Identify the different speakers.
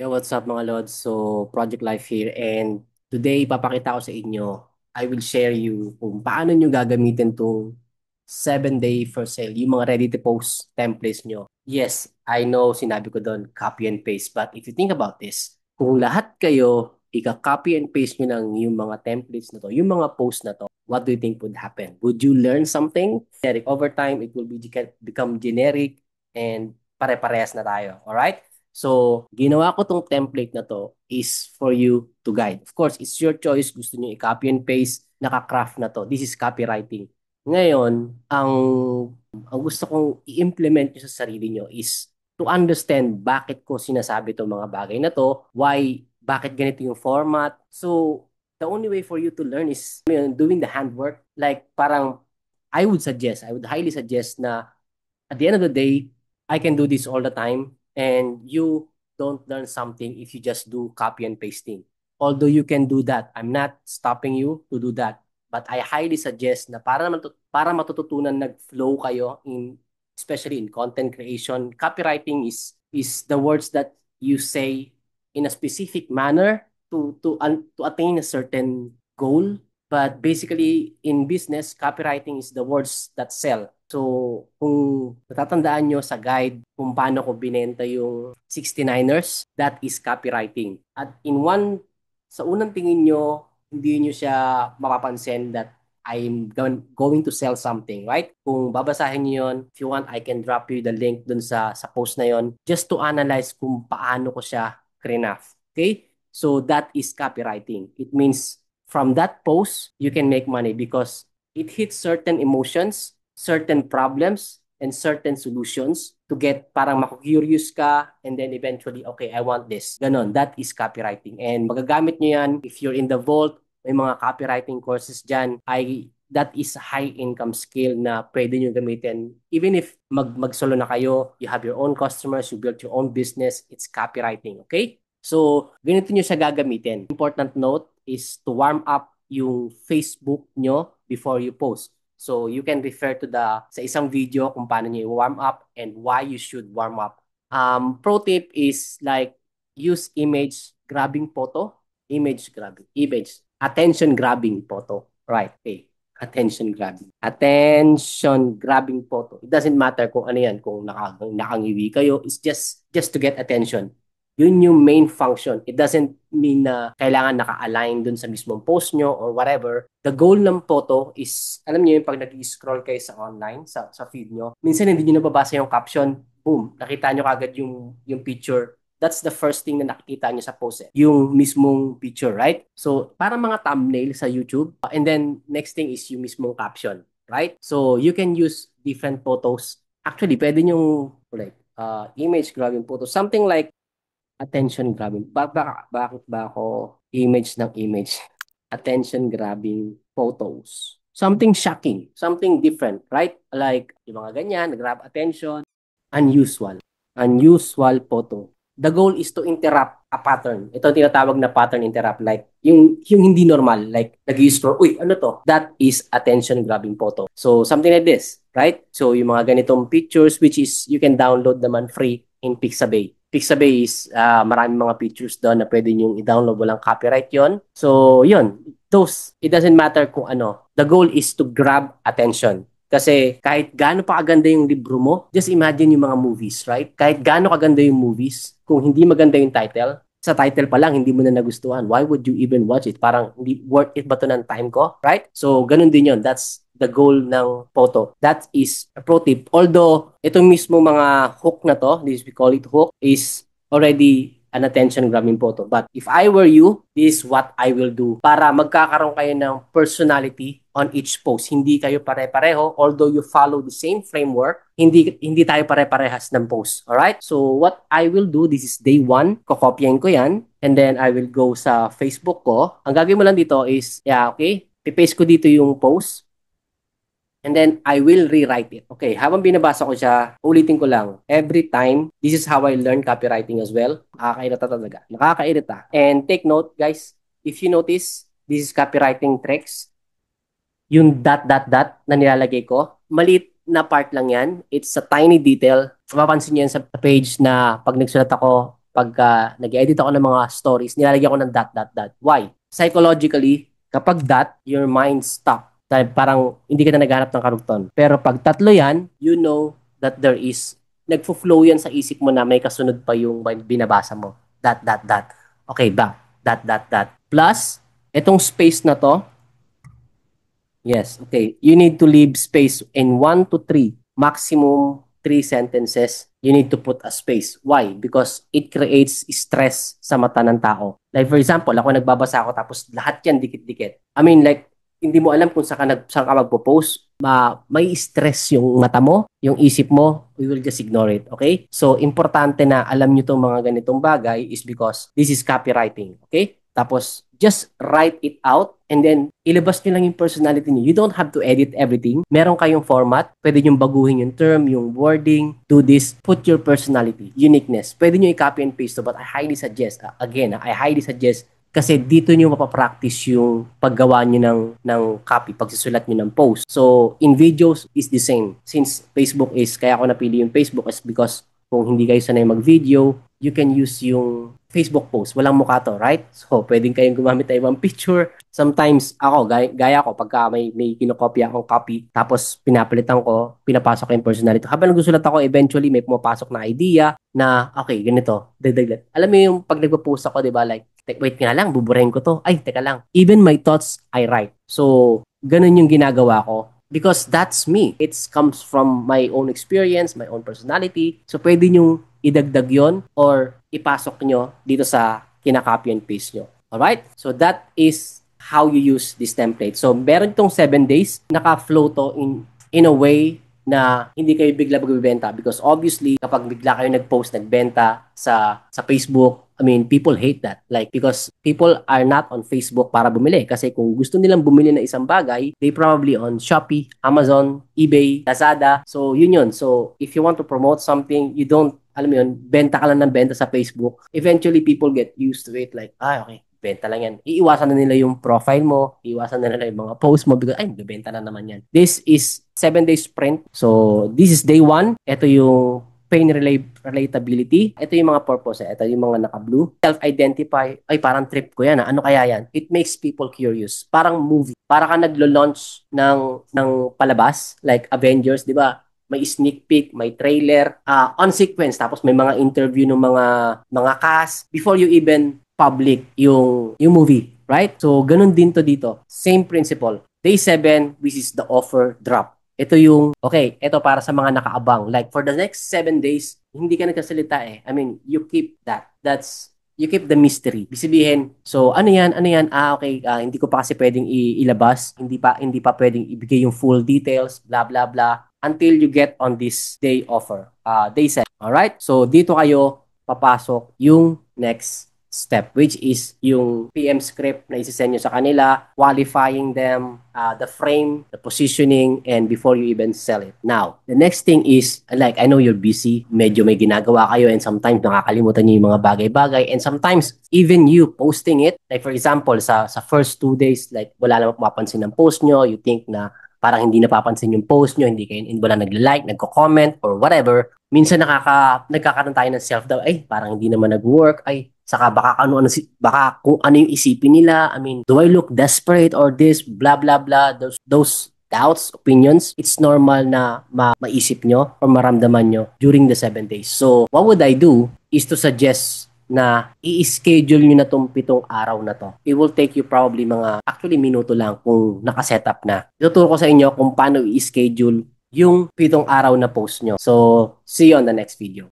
Speaker 1: Yo, what's up mga Lods? So, Project Life here and today papakita ko sa inyo, I will share you kung paano nyo gagamitin tong 7-day for sale, yung mga ready to post templates nyo. Yes, I know sinabi ko doon, copy and paste, but if you think about this, kung lahat kayo ika-copy and paste nyo lang yung mga templates na to, yung mga post na to, what do you think would happen? Would you learn something? Over time, it will become generic and pare-parehas na tayo. Alright? So, ginawa ko tong template na to is for you to guide. Of course, it's your choice. Gusto niyo i-copy and paste, naka-craft na to. This is copywriting. Ngayon, ang gusto kong i-implement nyo sa sarili nyo is to understand bakit ko sinasabi itong mga bagay na to, why, bakit ganito yung format. So, the only way for you to learn is doing the handwork. Like, parang, I would highly suggest na at the end of the day, I can do this all the time, and you don't learn something if you just do copy and pasting. Although you can do that, I'm not stopping you to do that. But I highly suggest na para matututunan nag-flow kayo especially in content creation, copywriting is the words that you say in a specific manner to attain a certain goal. But basically, in business, copywriting is the words that sell. So, kung natatandaan nyo sa guide kung paano ko binenta yung 69ers, that is copywriting. At sa unang tingin nyo, hindi nyo siya mapapansin that going to sell something, right? Kung babasahin nyo yun, if you want, I can drop you the link dun sa post na yon just to analyze kung paano ko siya craft. Okay? So, that is copywriting. It means from that post, you can make money because it hits certain emotions, certain problems, and certain solutions to get parang maku-curious ka and then eventually, okay, I want this. Ganon, that is copywriting. And magagamit nyo yan if you're in the vault, may mga copywriting courses dyan, that is high income skill na pwede nyo gamitin. Even if mag-solo na kayo, you have your own customers, you build your own business, it's copywriting, okay? So, ganito nyo siya gagamitin. Important note is to warm up yung Facebook nyo before you post. So, you can refer to sa isang video kung paano nyo i-warm up and why you should warm up. Pro tip is like, use attention grabbing photo. Right, okay. Attention grabbing photo. It doesn't matter kung ano yan, kung nakangiwi kayo. It's just to get attention. Yun yung main function. It doesn't mean na kailangan naka-align dun sa mismong post nyo or whatever. The goal ng photo is, alam nyo yung pag nag-scroll kayo sa online, sa feed nyo, minsan hindi nyo nababasa yung caption, boom, nakita nyo kagad yung picture. That's the first thing na nakikita nyo sa post yung mismong picture, right? So, parang mga thumbnail sa YouTube. And then, next thing is yung mismong caption, right? So, you can use different photos. Actually, pwede nyo, like, image grabbing photo. Something like attention grabbing. Bakit ba ako image ng image? Attention grabbing photos. Something shocking, something different, right? Like, yung mga ganyan, grab attention, unusual. Unusual photo. The goal is to interrupt a pattern. Ito ang tinatawag na pattern interrupt. Like, yung hindi normal. Like, nag-i-scroll, uy, ano to? That is attention grabbing photo. So, something like this, right? So, yung mga ganitong pictures, which is, you can download naman free in Pixabay. Pixabay is maraming mga features doon na pwede nyo i-download. Walang copyright yon. So, yun. It doesn't matter kung ano. The goal is to grab attention. Kasi kahit gaano pa kaganda yung libro mo, just imagine yung mga movies, right? Kahit gaano kaganda yung movies, kung hindi maganda yung title, sa title pa lang, hindi mo na nagustuhan. Why would you even watch it? Parang, hindi worth it ba to ng time ko? Right? So, ganun din yun. That's the goal ng photo. That is a pro tip. Although, itong mismo mga hook na to, this we call it hook, is already an attention-grabbing photo. But if I were you, this is what I will do para magkakaroon kayo ng personality on each post. Hindi kayo pare-pareho. Although you follow the same framework, hindi tayo pare-parehas ng post. Alright? So what I will do, this is day 1. Kokopyahin ko yan. And then I will go sa Facebook ko. Ang gagawin mo lang dito is, okay, pipaste ko dito yung post. And then, I will rewrite it. Okay, habang binabasa ko siya, ulitin ko lang. Every time, this is how I learn copywriting as well. Nakakairita talaga. Nakakairita. And take note, guys, if you notice, this is copywriting tricks. Yung dot na nilalagay ko, maliit na part lang yan. It's a tiny detail. Mapapansin niyo yan sa page na pag nagsulat ako, pagka nag-edit ako ng mga stories, nilalagyan ko ng dot, dot, dot. Why? Psychologically, kapag dot, your mind stop. Dahil parang hindi ka na naghanap ng karugtong. Pero pag tatlo yan, you know that there is, nagfo-flow yan sa isip mo na may kasunod pa yung binabasa mo. Dot, dot, dot. Okay, back. Dot, dot, dot. Plus, itong space na to, yes, okay. You need to leave space in 1 to 3, maximum 3 sentences. You need to put a space. Why? Because it creates stress sa mata ng tao. Like for example, ako nagbabasa ako tapos lahat yan dikit-dikit. I mean like, hindi mo alam kung saan ka magpo-post. May stress yung mata mo, yung isip mo, we will just ignore it. Okay? So, importante na alam nyo itong mga ganitong bagay is because this is copywriting. Okay? Tapos, just write it out and then ilabas nyo lang yung personality nyo. You don't have to edit everything. Meron kayong format. Pwede nyo baguhin yung term, yung wording. Do this. Put your personality, uniqueness. Pwede nyo i-copy and paste to, but I highly suggest, I highly suggest kasi dito nyo mapapractice yung paggawa nyo ng copy, pagsusulat nyo ng post. So, in videos is the same. Since Facebook is, kaya ako napili yung Facebook is because kung hindi kayo sanay mag-video, you can use yung Facebook post. Walang mukha to, right? So, pwedeng kayong gumamit na ibang picture. Sometimes, ako, gaya ko, pagka may kinokopya akong copy, tapos pinapalitan ko, pinapasok ko yung personality. Habang nagsusulat ako, eventually may pumapasok na idea na, okay, ganito, dagdag. Alam mo yung pag nagpo-post ako, di ba, like, wait nga lang, buburahin ko to. Ay, teka lang. Even my thoughts, I write. So, ganun yung ginagawa ko. Because that's me. It comes from my own experience, my own personality. So, pwede nyong idagdag yon or ipasok nyo dito sa kinakopy and paste nyo. Alright? So, that is how you use this template. So, meron itong 7 days. Naka-flow to in a way na hindi kayo bigla magbibenta because obviously kapag bigla kayo nag-post, nagbenta sa Facebook, I mean, people hate that. Like, because people are not on Facebook para bumili. Kasi kung gusto nilang bumili ng isang bagay, they probably on Shopee, Amazon, eBay, Lazada. So, yun. So, if you want to promote something, you don't, alam mo yun, benta ka lang ng benta sa Facebook. Eventually, people get used to it. Like, okay, benta lang yan. Iiwasan na nila yung profile mo, iiwasan na nila yung mga post mo because, ay, benta na naman yan. This is 7-day sprint. So, this is day 1. Ito yung pain relatability. Ito yung mga purpose. Ito yung mga naka-blue. Self-identify. Ay, parang trip ko yan. Ano kaya yan? It makes people curious. Parang movie. Para ka naglo-launch ng palabas. Like Avengers, di ba? May sneak peek, may trailer. On sequence. Tapos may mga interview ng mga cast. Before you even public yung movie. Right? So, ganun din to dito. Same principle. Day 7, which is the offer drop. Ito yung, okay, ito para sa mga nakaabang. Like, for the next 7 days, hindi ka nagsasalita eh. I mean, you keep that. You keep the mystery. Bisibihin, so, ano yan? Okay, hindi ko pa kasi pwedeng ilabas. Hindi pa pwedeng ibigay yung full details, blah, blah, blah, until you get on this day offer. Day 7. Alright? So, dito kayo papasok yung next step, which is yung PM script na isi-send nyo sa kanila, qualifying them, the frame, the positioning, and before you even sell it. Now, the next thing is, like, I know you're busy, medyo may ginagawa kayo, and sometimes nakakalimutan nyo yung mga bagay-bagay, and sometimes, even you posting it, like for example, sa first 2 days, like, wala namang mapapansin ng post nyo, you think na parang hindi napapansin yung post nyo, hindi kayo, wala nagla-like, nagko-comment, or whatever. Minsan nagkakaroon tayo ng self-doubt, ay, parang hindi naman nag-work, ay, saka baka kung ano yung isipin nila. I mean, do I look desperate or this, blah, blah, blah. Those doubts, opinions, it's normal na maisip nyo or maramdaman nyo during the 7 days. So, what would I do is to suggest na i-schedule nyo na tong 7 araw na to. It will take you probably actually minuto lang kung nakasetup na. Ituturo ko sa inyo kung paano i-schedule yung 7 araw na post nyo. So, see you on the next video.